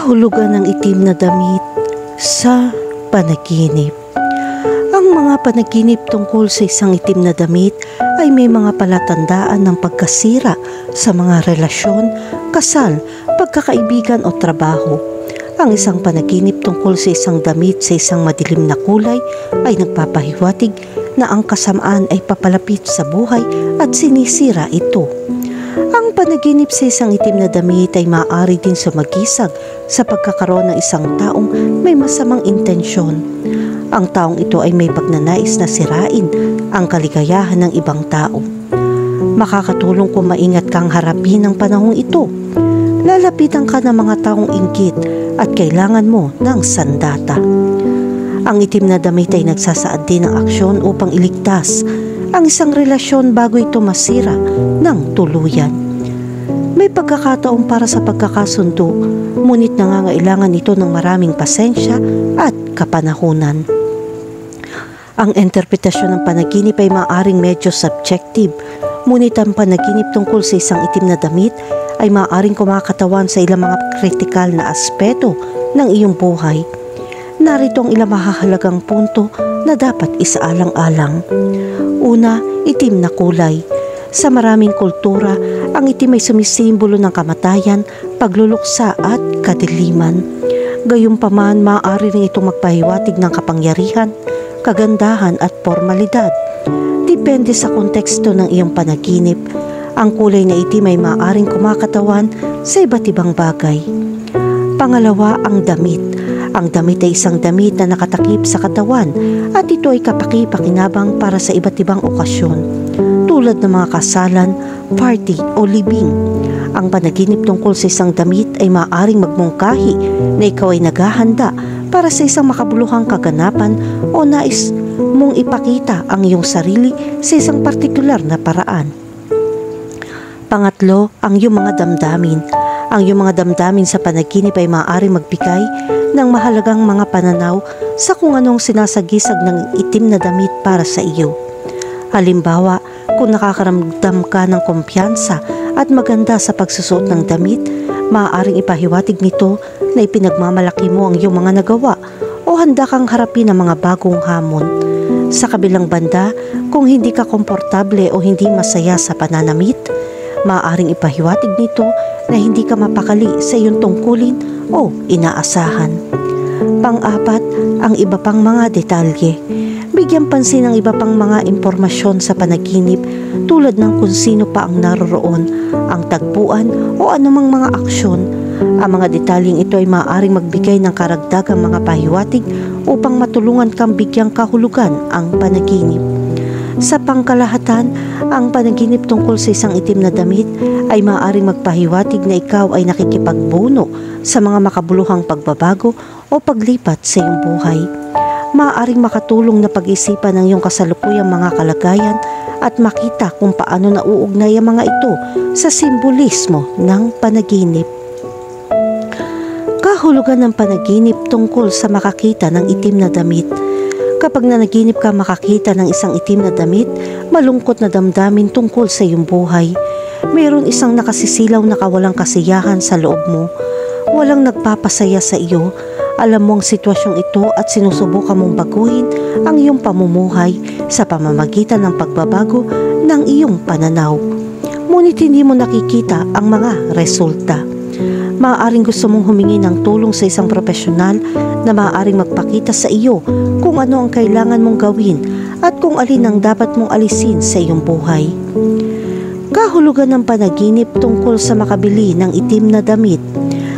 Kahulugan ng itim na damit sa panaginip. Ang mga panaginip tungkol sa isang itim na damit ay may mga palatandaan ng pagkasira sa mga relasyon, kasal, pagkakaibigan o trabaho. Ang isang panaginip tungkol sa isang damit sa isang madilim na kulay ay nagpapahiwatig na ang kasamaan ay papalapit sa buhay at sinisira ito. Ang panaginip sa isang itim na damit ay maaari din sumagisag sa pagkakaroon ng isang taong may masamang intensyon. Ang taong ito ay may pagnanais na sirain ang kaligayahan ng ibang tao. Makakatulong kung maingat kang harapin ang panahong ito. Lalapitan ka ng mga taong inggit at kailangan mo ng sandata. Ang itim na damit ay nagsasaad din ng aksyon upang iligtas ang isang relasyon bago ito masira ng tuluyan. May pagkakataon para sa pagkakasundo, ngunit nangangailangan ito ng maraming pasensya at kapanahunan. Ang interpretasyon ng panaginip ay maaaring medyo subjective, ngunit ang panaginip tungkol sa isang itim na damit ay maaaring kumakatawan sa ilang mga kritikal na aspeto ng iyong buhay. Narito ang ilang mahahalagang punto na dapat isaalang-alang. Una, itim na kulay. Sa maraming kultura, ang itim ay sumisimbolo ng kamatayan, pagluluksa at kadiliman. Gayunpaman, maaari rin itong magpahiwatig ng kapangyarihan, kagandahan at formalidad. Depende sa konteksto ng iyong panaginip. Ang kulay na itim ay maaaring kumakatawan sa iba't ibang bagay. Pangalawa, ang damit. Ang damit ay isang damit na nakatakip sa katawan at ito ay kapaki-pakinabang para sa iba't ibang okasyon, tulad ng mga kasalan, party o libing. Ang panaginip tungkol sa isang damit ay maaaring magmungkahi na ikaw ay naghahanda para sa isang makabuluhang kaganapan o nais mong ipakita ang iyong sarili sa isang partikular na paraan. Pangatlo, ang iyong mga damdamin. Ang iyong mga damdamin sa panaginip ay maaaring magbigay ng mahalagang mga pananaw sa kung anong sinasagisag ng itim na damit para sa iyo. Halimbawa, kung nakakaramdam ka ng kumpiyansa at maganda sa pagsusuot ng damit, maaaring ipahiwatig nito na ipinagmamalaki mo ang iyong mga nagawa o handa kang harapin ang mga bagong hamon. Sa kabilang banda, kung hindi ka komportable o hindi masaya sa pananamit, maaaring ipahiwatig nito na hindi ka mapakali sa iyong tungkulin o inaasahan. Pang-apat, ang iba pang mga detalye. Bigyan pansin ang iba pang mga impormasyon sa panaginip tulad ng kung sino pa ang naroroon, ang tagpuan o anumang mga aksyon. Ang mga detalyeng ito ay maaaring magbigay ng karagdagang mga pahiwatig upang matulungan kang bigyang kahulugan ang panaginip. Sa pangkalahatan, ang panaginip tungkol sa isang itim na damit ay maaaring magpahiwatig na ikaw ay nakikipagbuno sa mga makabuluhang pagbabago o paglipat sa iyong buhay. Maaaring makatulong na pag-isipan ang iyong kasalukuyang mga kalagayan at makita kung paano nauugnay ang mga ito sa simbolismo ng panaginip. Kahulugan ng panaginip tungkol sa makakita ng itim na damit. Kapag nanaginip ka makakita ng isang itim na damit, malungkot na damdamin tungkol sa iyong buhay. Mayroon isang nakasisilaw na kawalang kasiyahan sa loob mo. Walang nagpapasaya sa iyo. Alam mo ang sitwasyong ito at sinusubukan mong baguhin ang iyong pamumuhay sa pamamagitan ng pagbabago ng iyong pananaw. Ngunit hindi mo nakikita ang mga resulta. Maaaring gusto mong humingi ng tulong sa isang profesional na maaaring magpakita sa iyo kung ano ang kailangan mong gawin at kung alin ang dapat mong alisin sa iyong buhay. Kahulugan ng panaginip tungkol sa makabili ng itim na damit.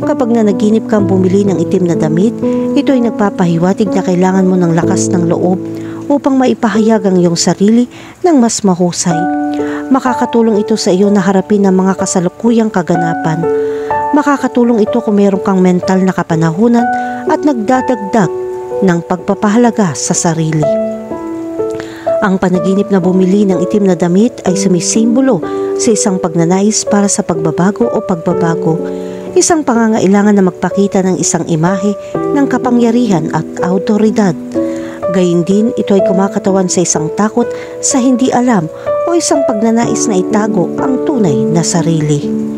Kapag nanaginip kang bumili ng itim na damit, ito ay nagpapahiwatig na kailangan mo ng lakas ng loob upang maipahayag ang iyong sarili ng mas mahusay. Makakatulong ito sa iyo na harapin ang mga kasalukuyang kaganapan. Makakatulong ito kung meron kang mental na kapanahunan at nagdadagdag ng pagpapahalaga sa sarili. Ang panaginip na bumili ng itim na damit ay sumisimbolo sa isang pagnanais para sa pagbabago o pagbabago, isang pangangailangan na magpakita ng isang imahe ng kapangyarihan at awtoridad. Gayun din, ito ay kumakatawan sa isang takot sa hindi alam o isang pagnanais na itago ang tunay na sarili.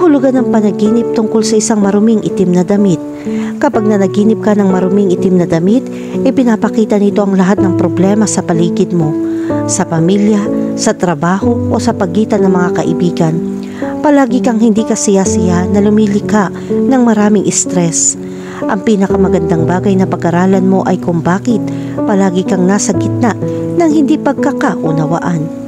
Kahulugan ng panaginip tungkol sa isang maruming itim na damit. Kapag nanaginip ka ng maruming itim na damit, ipinapakita nito ang lahat ng problema sa paligid mo, sa pamilya, sa trabaho o sa pagitan ng mga kaibigan. Palagi kang hindi kasiya-siya na lumilika ng maraming stress. Ang pinakamagandang bagay na pag-aralan mo ay kung bakit palagi kang nasa gitna ng hindi pagkakaunawaan.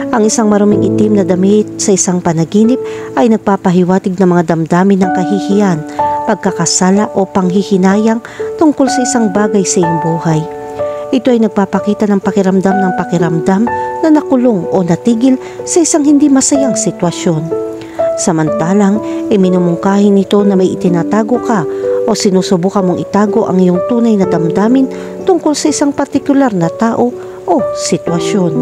Ang isang maruming itim na damit sa isang panaginip ay nagpapahiwatig ng mga damdamin ng kahihiyan, pagkakasala o panghihinayang tungkol sa isang bagay sa iyong buhay. Ito ay nagpapakita ng pakiramdam na nakulong o natigil sa isang hindi masayang sitwasyon. Samantalang, iminumungkahi nito na may itinatago ka o sinusubukan mong itago ang iyong tunay na damdamin tungkol sa isang partikular na tao o sitwasyon.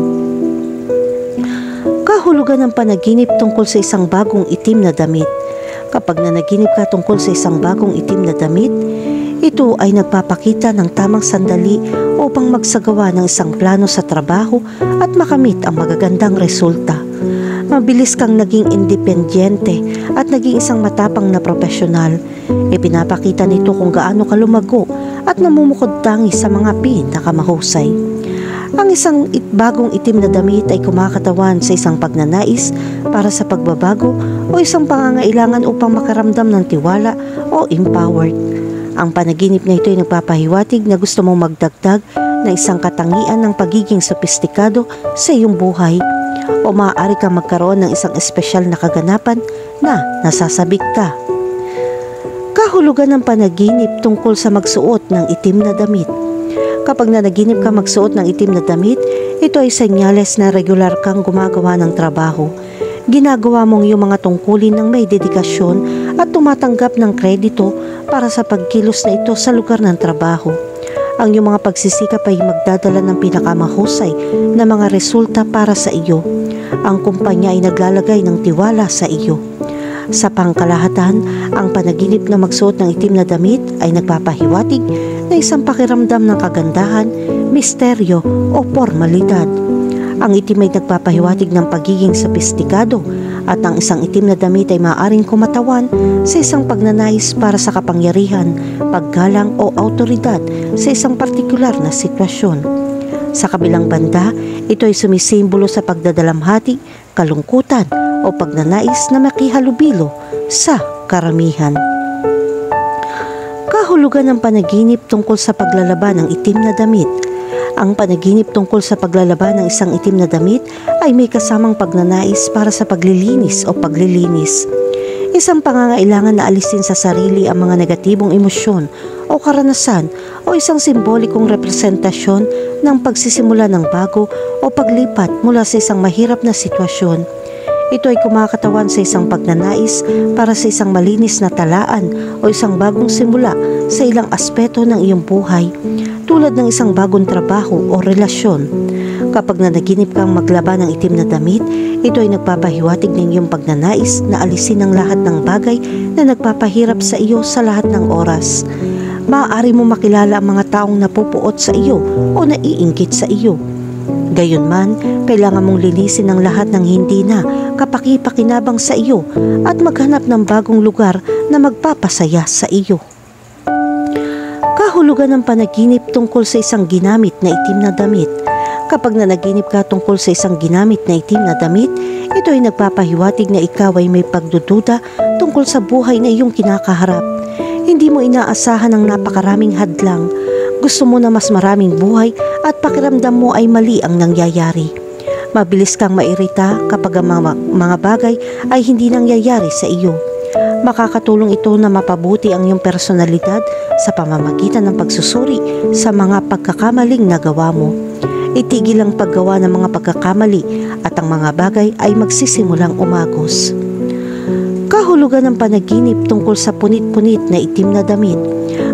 Kahulugan ng panaginip tungkol sa isang bagong itim na damit. Kapag nanaginip ka tungkol sa isang bagong itim na damit, ito ay nagpapakita ng tamang sandali upang magsagawa ng isang plano sa trabaho at makamit ang magagandang resulta. Mabilis kang naging independyente at naging isang matapang na profesional. Ipinapakita nito kung gaano ka lumago at namumukod tangi sa mga pinakamahusay. Ang isang bagong itim na damit ay kumakatawan sa isang pagnanais para sa pagbabago o isang pangangailangan upang makaramdam ng tiwala o empowered. Ang panaginip na ito ay nagpapahiwatig na gusto mong magdagdag na isang katangian ng pagiging sopistikado sa iyong buhay o maaari kang magkaroon ng isang espesyal na kaganapan na nasasabik ka. Kahulugan ng panaginip tungkol sa magsuot ng itim na damit. Kapag nanaginip ka magsuot ng itim na damit, ito ay senyales na regular kang gumagawa ng trabaho. Ginagawa mong iyong mga tungkulin ng may dedikasyon at tumatanggap ng kredito para sa pagkilos na ito sa lugar ng trabaho. Ang iyong mga pagsisikap ay magdadala ng pinakamahusay na mga resulta para sa iyo. Ang kumpanya ay naglalagay ng tiwala sa iyo. Sa pangkalahatan, ang panaginip na magsuot ng itim na damit ay nagpapahiwatig na isang pakiramdam ng kagandahan, misteryo o formalidad. Ang itim ay nagpapahiwatig ng pagiging sopistikado at ang isang itim na damit ay maaaring kumatawan sa isang pagnanais para sa kapangyarihan, paggalang o autoridad sa isang partikular na sitwasyon. Sa kabilang banda, ito ay sumisimbolo sa pagdadalamhati, kalungkutan o pagnanais na makihalubilo sa karamihan. Kahulugan ng panaginip tungkol sa paglalaban ng itim na damit. Ang panaginip tungkol sa paglalaban ng isang itim na damit ay may kasamang pagnanais para sa paglilinis o paglilinis. Isang pangangailangan na alisin sa sarili ang mga negatibong emosyon o karanasan o isang simbolikong representasyon ng pagsisimula ng bago o paglipat mula sa isang mahirap na sitwasyon. Ito ay kumakatawan sa isang pagnanais para sa isang malinis na talaan o isang bagong simula sa ilang aspeto ng iyong buhay, tulad ng isang bagong trabaho o relasyon. Kapag nanaginip kang maglaban ng itim na damit, ito ay nagpapahiwatig ng iyong pagnanais na alisin ang lahat ng bagay na nagpapahirap sa iyo sa lahat ng oras. Maaari mo makilala ang mga taong napupuot sa iyo o naiinggit sa iyo. Gayunman, kailangan mong linisin ang lahat ng hindi na kapaki-pakinabang sa iyo at maghanap ng bagong lugar na magpapasaya sa iyo. Kahulugan ng panaginip tungkol sa isang ginamit na itim na damit. Kapag nanaginip ka tungkol sa isang ginamit na itim na damit, ito ay nagpapahiwatig na ikaw ay may pagdududa tungkol sa buhay na iyong kinakaharap. Hindi mo inaasahan ang napakaraming hadlang. Gusto mo na mas maraming buhay at pakiramdam mo ay mali ang nangyayari. Mabilis kang mairita kapag ang mga bagay ay hindi nangyayari sa iyo. Makakatulong ito na mapabuti ang iyong personalidad sa pamamagitan ng pagsusuri sa mga pagkakamaling nagawa mo. Itigil ang paggawa ng mga pagkakamali at ang mga bagay ay magsisimulang umagos. Kahulugan ng panaginip tungkol sa punit-punit na itim na damit.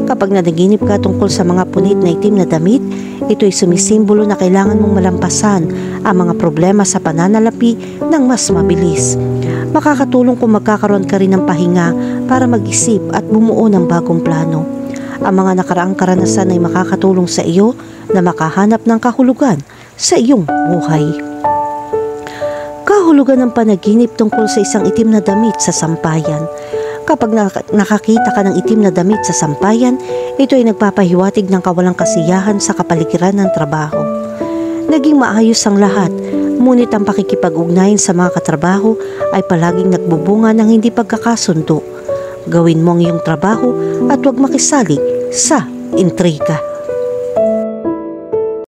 Kapag nanaginip ka tungkol sa mga punit na itim na damit, ito ay sumisimbolo na kailangan mong malampasan ang mga problema sa pananalapi ng mas mabilis. Makakatulong kung magkakaroon ka rin ng pahinga para mag-isip at bumuo ng bagong plano. Ang mga nakaraang karanasan ay makakatulong sa iyo na makahanap ng kahulugan sa iyong buhay. Kahulugan ng panaginip tungkol sa isang itim na damit sa sampayan. Kapag nakakita ka ng itim na damit sa sampayan, ito ay nagpapahiwatig ng kawalang kasiyahan sa kapaligiran ng trabaho. Naging maayos ang lahat, ngunit ang pakikipag-ugnayan sa mga katrabaho ay palaging nagbubunga ng hindi pagkakasundo. Gawin mo ang iyong trabaho at huwag makisali sa intriga.